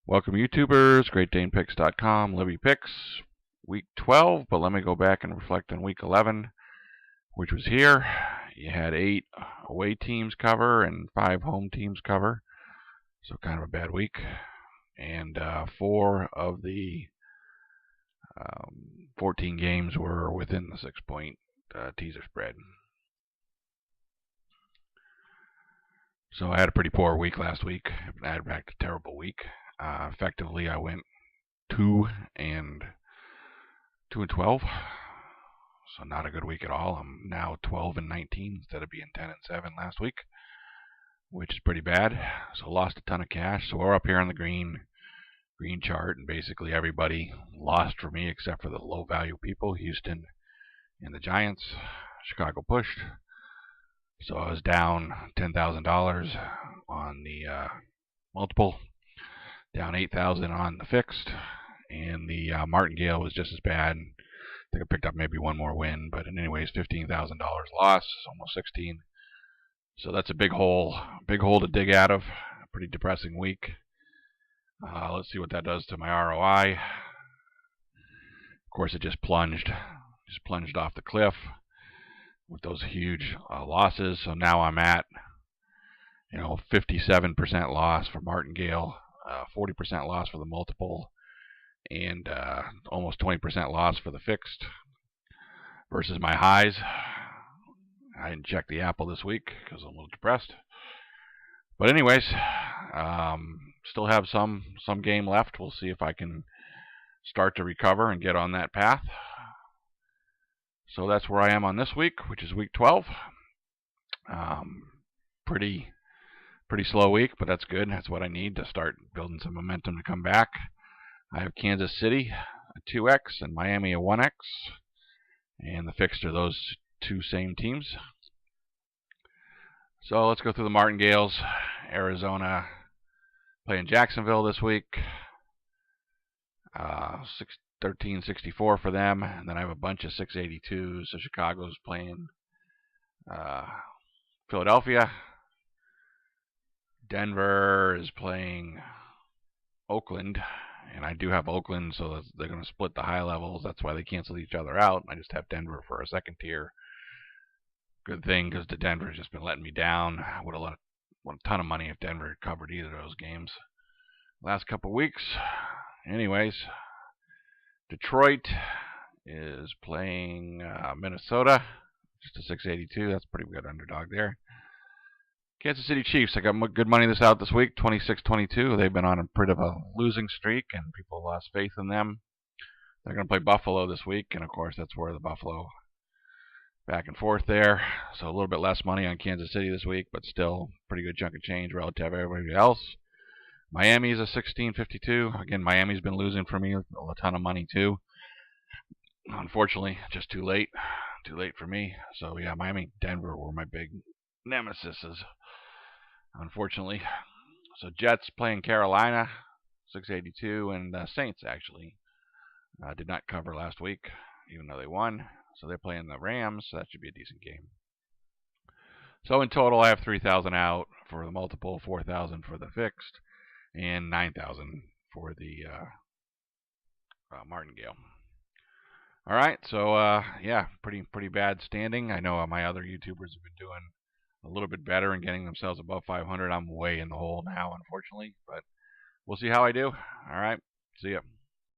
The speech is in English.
Welcome YouTubers, GreatDanePicks.com, Libby Picks, week 12, but let me go back and reflect on week 11, which was here. You had 8 away teams cover and 5 home teams cover, so kind of a bad week. And 4 of the 14 games were within the 6-point teaser spread. So I had a pretty poor week last week. I had back to a terrible week. Effectively, I went 2 and 12, so not a good week at all. I'm now 12 and 19 instead of being 10 and 7 last week, which is pretty bad. So lost a ton of cash. So we're up here on the green chart, and basically everybody lost for me except for the low value people, Houston and the Giants. Chicago pushed. So I was down $10,000 on the multiple, down $8,000 on the fixed, and the martingale was just as bad. I think I picked up maybe one more win, but anyways, $15,000 loss, almost 16. So that's a big hole to dig out of. A pretty depressing week. Let's see what that does to my ROI. Of course, it just plunged off the cliff with those huge losses. So now I'm at 57% loss for martingale, 40% loss for the multiple, and almost 20% loss for the fixed versus my highs. I didn't check the Apple this week because I'm a little depressed. But anyways, still have some game left. We'll see if I can start to recover and get on that path. So that's where I am on this week, which is week 12. Pretty slow week, but that's good. That's what I need to start building some momentum to come back. I have Kansas City a 2x and Miami a 1x, and the fixed are those two same teams. So let's go through the martingales. Arizona playing Jacksonville this week. 1364 for them, and then I have a bunch of 682s. So Chicago's playing Philadelphia. Denver is playing Oakland, and I do have Oakland, so they're going to split the high levels. That's why they canceled each other out. I just have Denver for a second tier. Good thing, because the Denver has just been letting me down. I would have won a ton of money if Denver had covered either of those games last couple weeks. Anyways, Detroit is playing Minnesota, just a 682. That's a pretty good underdog there. Kansas City Chiefs, I got good money out this week, 26-22. They've been on a bit of a losing streak, and people lost faith in them. They're going to play Buffalo this week, and of course that's where the Buffalo back and forth there. So a little bit less money on Kansas City this week, but still pretty good chunk of change relative to everybody else. Miami is a 16-52. Again, Miami's been losing for me a ton of money too. Unfortunately, just too late for me. So yeah, Miami, Denver were my big nemesises, unfortunately. So Jets playing Carolina, 682, and Saints actually did not cover last week, even though they won. So they're playing the Rams, so that should be a decent game. So in total, I have 3,000 out for the multiple, 4,000 for the fixed, and 9,000 for the martingale. All right, so yeah, pretty bad standing. I know my other YouTubers have been doing a little bit better and getting themselves above 500. I'm way in the hole now, unfortunately, but we'll see how I do. All right, see ya.